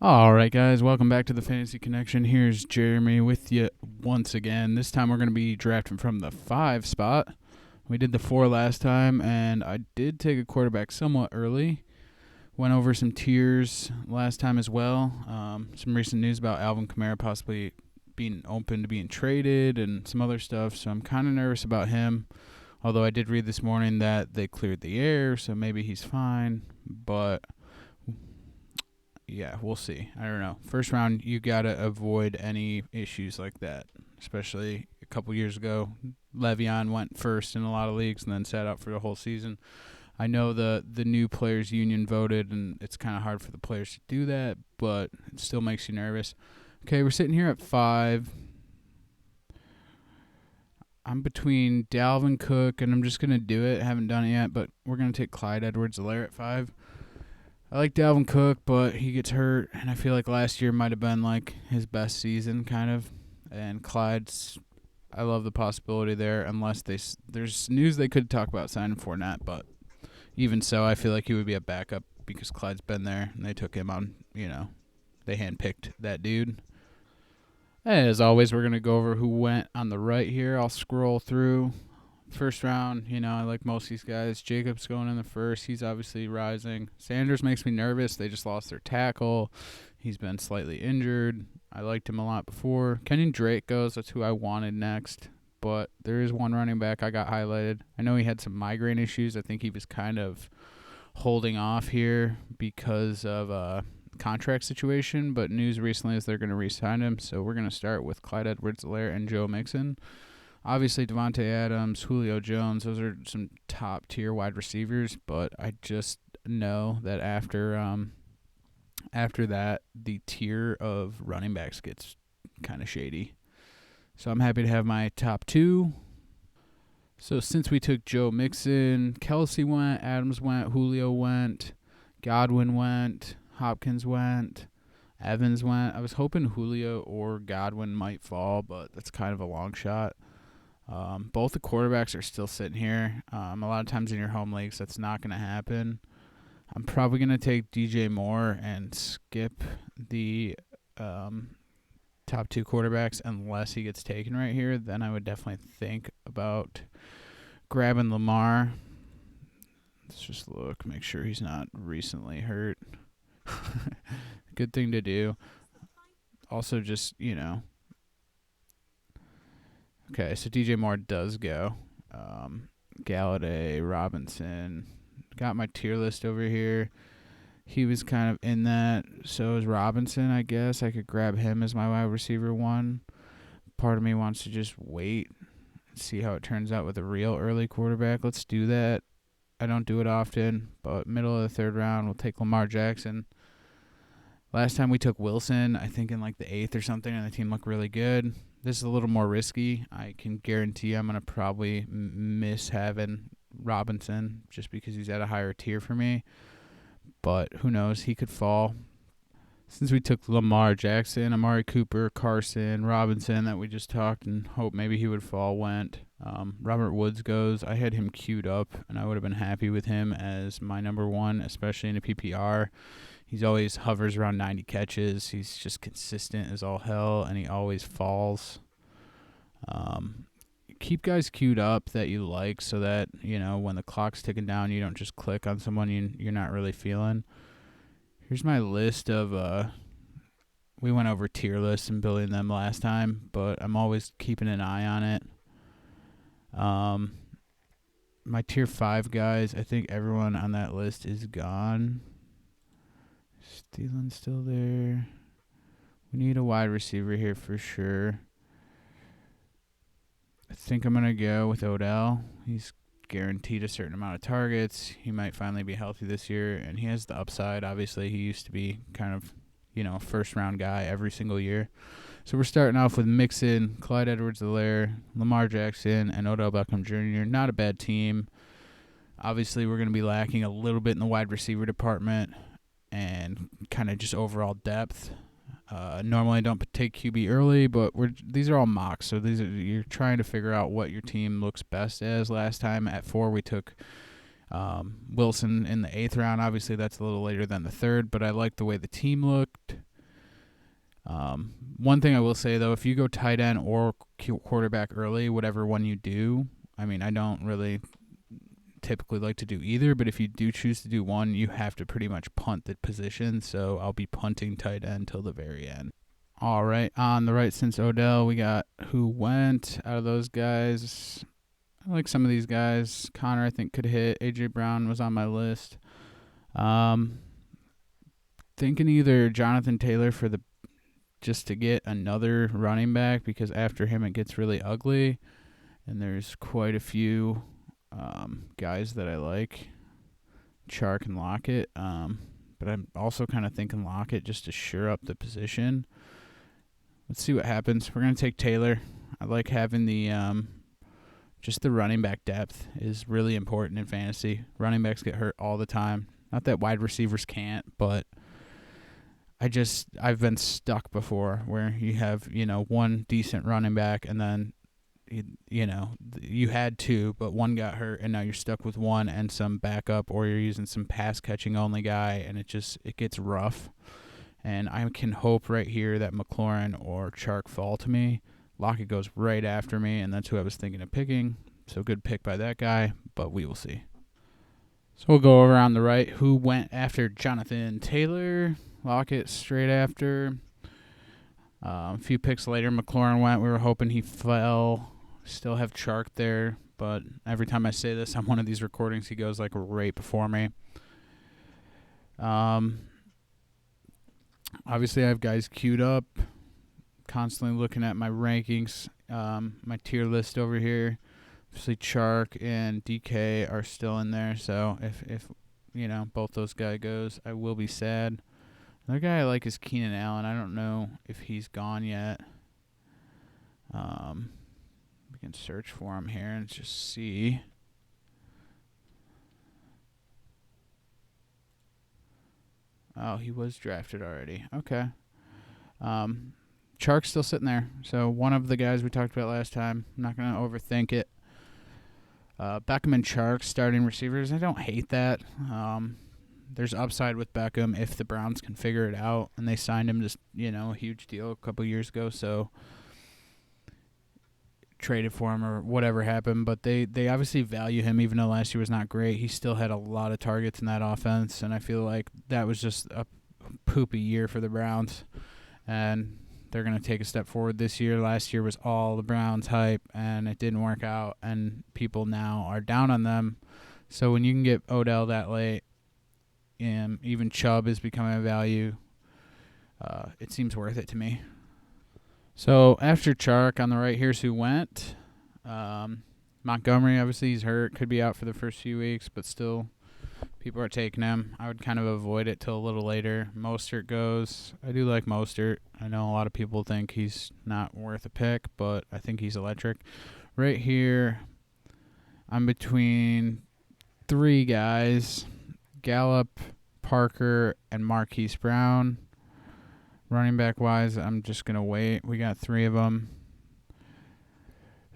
All right, guys, welcome back to the Fantasy Connection. Here's Jeremy with you once again. This time we're going to be drafting from the 5 spot. We did the 4 last time, and I did take a quarterback somewhat early. Went over some tiers last time as well. Some recent news about Alvin Kamara possibly being open to being traded and some other stuff, so I'm kind of nervous about him. Although I did read this morning that they cleared the air, so maybe he's fine, but yeah, we'll see. I don't know. First round, you got to avoid any issues like that, especially a couple years ago. Le'Veon went first in a lot of leagues and then sat out for the whole season. I know the new players union voted, and it's kind of hard for the players to do that, but it still makes you nervous. Okay, we're sitting here at 5. I'm between Dalvin Cook, and I'm just going to do it. I haven't done it yet, but we're going to take Clyde Edwards-Helaire at 5. I like Dalvin Cook, but he gets hurt, and I feel like last year might have been like his best season, kind of. And Clyde's, I love the possibility there, unless there's news they could talk about signing Fournette, but even so, I feel like he would be a backup because Clyde's been there, and they took him on, they handpicked that dude. As always, we're going to go over who went on the right here. I'll scroll through. First round, I like most of these guys. Jacobs going in the first. He's obviously rising. Sanders makes me nervous. They just lost their tackle. He's been slightly injured. I liked him a lot before. Kenyon Drake goes. That's who I wanted next. But there is one running back I got highlighted. I know he had some migraine issues. I think he was kind of holding off here because of a contract situation. But news recently is they're going to re-sign him. So we're going to start with Clyde Edwards-Helaire and Joe Mixon. Obviously, Devontae Adams, Julio Jones, those are some top-tier wide receivers, but I just know that after that, the tier of running backs gets kind of shady. So I'm happy to have my top 2. So since we took Joe Mixon, Kelsey went, Adams went, Julio went, Godwin went, Hopkins went, Evans went. I was hoping Julio or Godwin might fall, but that's kind of a long shot. Both the quarterbacks are still sitting here. A lot of times in your home leagues, that's not going to happen. I'm probably going to take DJ Moore and skip the top 2 quarterbacks unless he gets taken right here. Then I would definitely think about grabbing Lamar. Let's just look, make sure he's not recently hurt. Good thing to do. Also, just, Okay, so DJ Moore does go. Galladay, Robinson. Got my tier list over here. He was kind of in that. So is Robinson, I guess. I could grab him as my wide receiver 1. Part of me wants to just wait and see how it turns out with a real early quarterback. Let's do that. I don't do it often, but middle of the 3rd round, we'll take Lamar Jackson. Last time we took Wilson, I think in like the 8th or something, and the team looked really good. This is a little more risky. I can guarantee I'm going to probably miss having Robinson just because he's at a higher tier for me. But who knows? He could fall. Since we took Lamar Jackson, Amari Cooper, Carson, Robinson that we just talked and hope maybe he would fall went. Robert Woods goes. I had him queued up, and I would have been happy with him as my number 1, especially in a PPR. He's always hovers around 90 catches. He's just consistent as all hell, and he always falls. Keep guys queued up that you like so that, when the clock's ticking down, you don't just click on someone you're not really feeling. Here's my list of we went over tier lists and building them last time, but I'm always keeping an eye on it. My tier 5 guys, I think everyone on that list is gone. Thielen's still there. We need a wide receiver here for sure. I think I'm going to go with Odell. He's guaranteed a certain amount of targets. He might finally be healthy this year, and he has the upside. Obviously, he used to be kind of, a first-round guy every single year. So we're starting off with Mixon, Clyde Edwards-Helaire, Lamar Jackson, and Odell Beckham Jr. Not a bad team. Obviously, we're going to be lacking a little bit in the wide receiver department and kind of just overall depth. Normally I don't take QB early, but these are all mocks, so you're trying to figure out what your team looks best as. Last time at 4 we took Wilson in the 8th round. Obviously that's a little later than the 3rd, but I like the way the team looked. One thing I will say, though, if you go tight end or quarterback early, whatever one you do, I mean, I don't really typically like to do either, but if you do choose to do one, you have to pretty much punt the position, so I'll be punting tight end till the very end. All right, on the right, since Odell, we got who went out of those guys. I like some of these guys. Connor, I think, could hit. A.J. Brown was on my list. Thinking either Jonathan Taylor for the just to get another running back, because after him it gets really ugly, and there's quite a few guys that I like, Chark and Lockett. But I'm also kind of thinking Lockett just to shore up the position. Let's see what happens. We're going to take Taylor. I like having the just the running back depth is really important in fantasy. Running backs get hurt all the time. Not that wide receivers can't, but I've been stuck before where you have, one decent running back and then, you had two, but one got hurt and now you're stuck with one and some backup, or you're using some pass catching only guy, and it gets rough. And I can hope right here that McLaurin or Chark fall to me. Lockett goes right after me, and that's who I was thinking of picking. So good pick by that guy, but we will see. So we'll go over on the right. Who went after Jonathan Taylor? Lockett straight after. A few picks later, McLaurin went. We were hoping he fell. Still have Chark there, but every time I say this on one of these recordings, he goes like right before me. Obviously, I have guys queued up. Constantly looking at my rankings, my tier list over here. Obviously, Chark and DK are still in there. So if both those guys goes, I will be sad. Another guy I like is Keenan Allen. I don't know if he's gone yet. We can search for him here and just see. Oh, he was drafted already. Okay. Chark's still sitting there. So one of the guys we talked about last time. I'm not going to overthink it. Beckham and Chark starting receivers. I don't hate that. There's upside with Beckham if the Browns can figure it out, and they signed him just, a huge deal a couple years ago, so traded for him or whatever happened, but they obviously value him. Even though last year was not great, he still had a lot of targets in that offense, and I feel like that was just a poopy year for the Browns, and they're going to take a step forward this year. Last year was all the Browns hype, and it didn't work out, and people now are down on them. So when you can get Odell that late, and even Chubb is becoming a value, it seems worth it to me. So after Chark on the right, here's who went. Montgomery, obviously he's hurt, could be out for the first few weeks, but still people are taking him. I would kind of avoid it till a little later. Mostert goes. I do like Mostert. I know a lot of people think he's not worth a pick, but I think he's electric. Right here, I'm between three guys, Gallup, Parker, and Marquise Brown. Running back-wise, I'm just going to wait. We got three of them.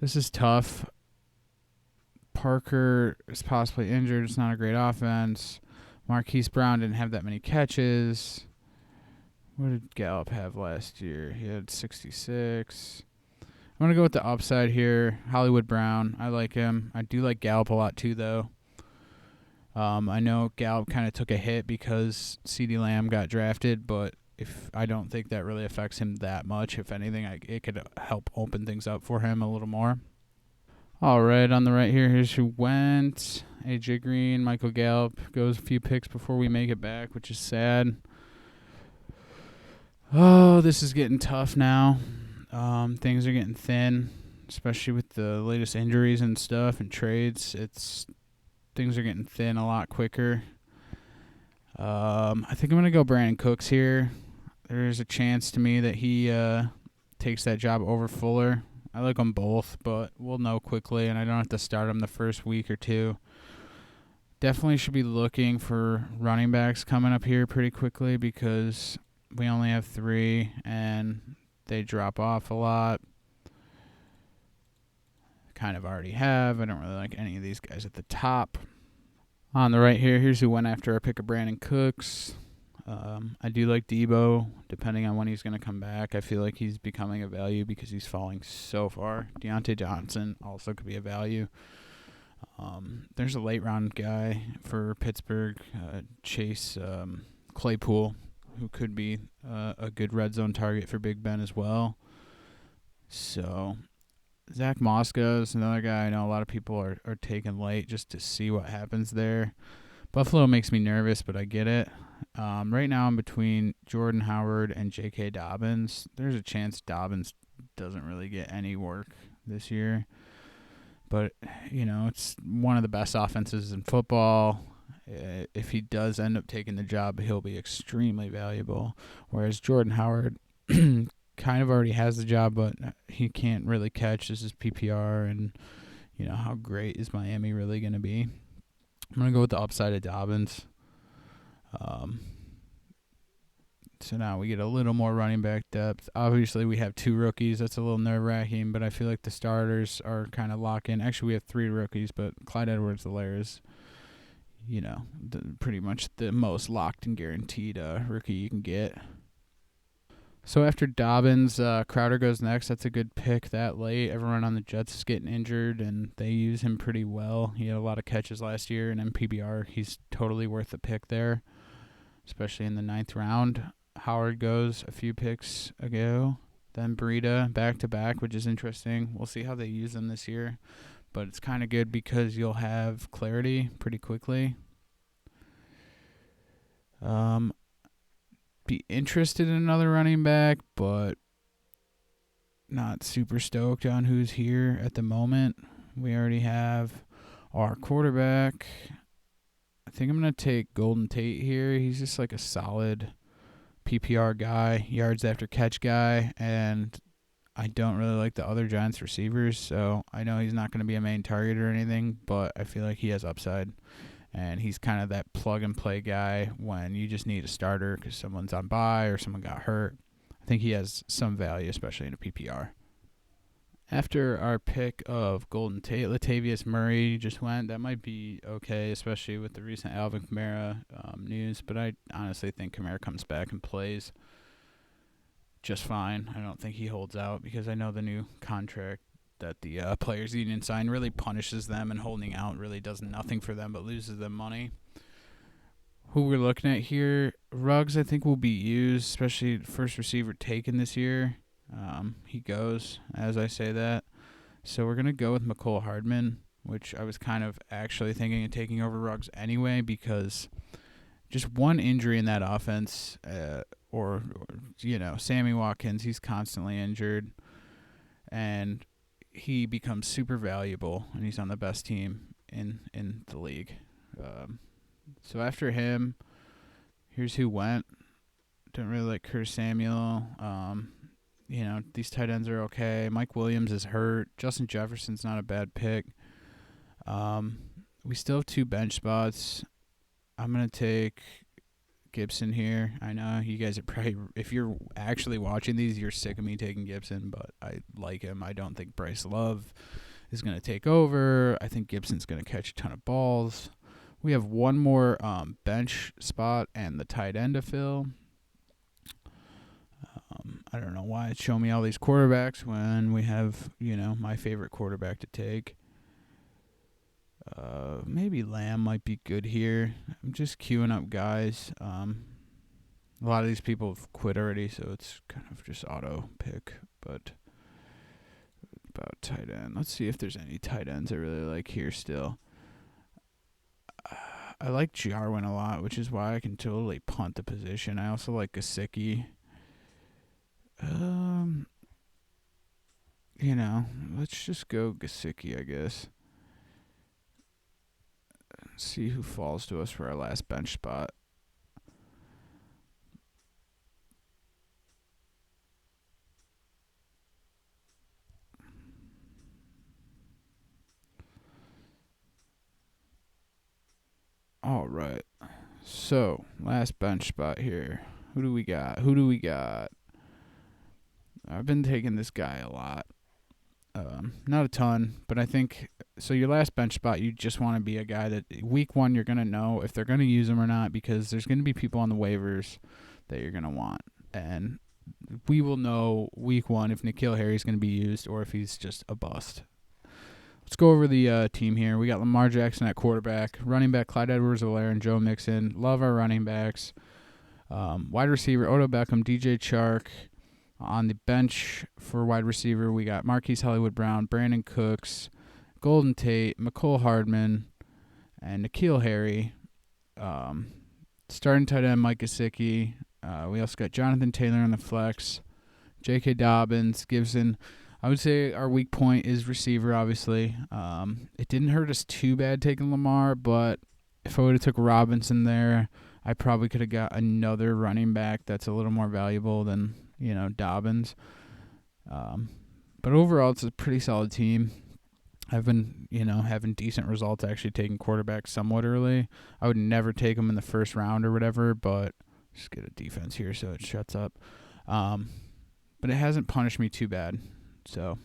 This is tough. Parker is possibly injured. It's not a great offense. Marquise Brown didn't have that many catches. What did Gallup have last year? He had 66. I'm going to go with the upside here. Hollywood Brown. I like him. I do like Gallup a lot too, though. I know Gallup kind of took a hit because CeeDee Lamb got drafted, but I don't think that really affects him that much. If anything, it could help open things up for him a little more. All right, on the right here, here's who went. AJ Green, Michael Gallup goes a few picks before we make it back, which is sad. Oh, this is getting tough now. Things are getting thin, especially with the latest injuries and stuff and trades. Things are getting thin a lot quicker. I think I'm going to go Brandon Cooks here. There's a chance to me that he takes that job over Fuller. I like them both, but we'll know quickly, and I don't have to start them the first week or two. Definitely should be looking for running backs coming up here pretty quickly because we only have three, and they drop off a lot. Kind of already have. I don't really like any of these guys at the top. On the right here, here's who went after our pick of Brandon Cooks. I do like Debo, depending on when he's going to come back. I feel like he's becoming a value because he's falling so far. Deontay Johnson also could be a value. There's a late round guy for Pittsburgh, Chase Claypool, who could be a good red zone target for Big Ben as well. So Zach Mosca is another guy I know a lot of people are taking late just to see what happens there. Buffalo makes me nervous, but I get it. Right now I'm between Jordan Howard and J.K. Dobbins. There's a chance Dobbins doesn't really get any work this year. But, it's one of the best offenses in football. If he does end up taking the job, he'll be extremely valuable. Whereas Jordan Howard kind of already has the job, but he can't really catch. This is PPR, and, how great is Miami really going to be? I'm going to go with the upside of Dobbins. So now we get a little more running back depth. Obviously, we have 2 rookies. That's a little nerve-wracking, but I feel like the starters are kind of locked in. Actually, we have 3 rookies, but Clyde Edwards-Helaire is, pretty much the most locked and guaranteed rookie you can get. So after Dobbins, Crowder goes next. That's a good pick that late. Everyone on the Jets is getting injured, and they use him pretty well. He had a lot of catches last year in MPBR. He's totally worth the pick there, especially in the 9th round. Howard goes a few picks ago. Then Breida back-to-back, which is interesting. We'll see how they use them this year. But it's kind of good because you'll have clarity pretty quickly. Be interested in another running back, but not super stoked on who's here at the moment. We already have our quarterback. I think I'm going to take Golden Tate here. He's just like a solid PPR guy, yards after catch guy, and I don't really like the other Giants receivers, so I know he's not going to be a main target or anything, but I feel like he has upside, and he's kind of that plug-and-play guy when you just need a starter because someone's on bye or someone got hurt. I think he has some value, especially in a PPR. After our pick of Golden Tate, Latavius Murray just went. That might be okay, especially with the recent Alvin Kamara news. But I honestly think Kamara comes back and plays just fine. I don't think he holds out because I know the new contract that the players' union signed really punishes them, and holding out really does nothing for them but loses them money. Who we're looking at here, Ruggs I think will be used, especially first receiver taken this year. He goes as I say that. So we're going to go with McCole Hardman, which I was kind of actually thinking of taking over Ruggs anyway because just one injury in that offense or Sammy Watkins, he's constantly injured, and he becomes super valuable, and he's on the best team in the league. So after him, here's who went. Don't really like Curtis Samuel. These tight ends are okay. Mike Williams is hurt. Justin Jefferson's not a bad pick. We still have 2 bench spots. I'm going to take Gibson here. I know you guys are probably, if you're actually watching these, you're sick of me taking Gibson, but I like him. I don't think Bryce Love is going to take over. I think Gibson's going to catch a ton of balls. We have one more bench spot and the tight end to fill. I don't know why it's showing me all these quarterbacks when we have, my favorite quarterback to take. Maybe Lamb might be good here. I'm just queuing up guys. A lot of these people have quit already, so it's kind of just auto pick. But about tight end. Let's see if there's any tight ends I really like here still. I like Jarwin a lot, which is why I can totally punt the position. I also like Gesicki. Let's just go Gesicki, I guess. See who falls to us for our last bench spot. All right. So, last bench spot here. Who do we got? I've been taking this guy a lot. Not a ton, but I think so. Your last bench spot, you just want to be a guy that week one you're gonna know if they're gonna use him or not, because there's gonna be people on the waivers that you're gonna want, and we will know week one if N'Keal Harry's gonna be used or if he's just a bust. Let's go over the team here. We got Lamar Jackson at quarterback, running back Clyde Edwards-Helaire and Joe Mixon. Love our running backs. Wide receiver Odell Beckham, DJ Chark. On the bench for wide receiver, we got Marquise Hollywood-Brown, Brandon Cooks, Golden Tate, McCole Hardman, and N'Keal Harry. Starting tight end Mike Gesicki. We also got Jonathan Taylor on the flex, J.K. Dobbins, Gibson. I would say our weak point is receiver, obviously. It didn't hurt us too bad taking Lamar, but if I would have took Robinson there, I probably could have got another running back that's a little more valuable than Dobbins. But overall, it's a pretty solid team. I've been, having decent results actually taking quarterbacks somewhat early. I would never take them in the first round or whatever, but just get a defense here so it shuts up. But it hasn't punished me too bad. So,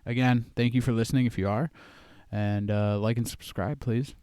again, thank you for listening if you are. And like and subscribe, please.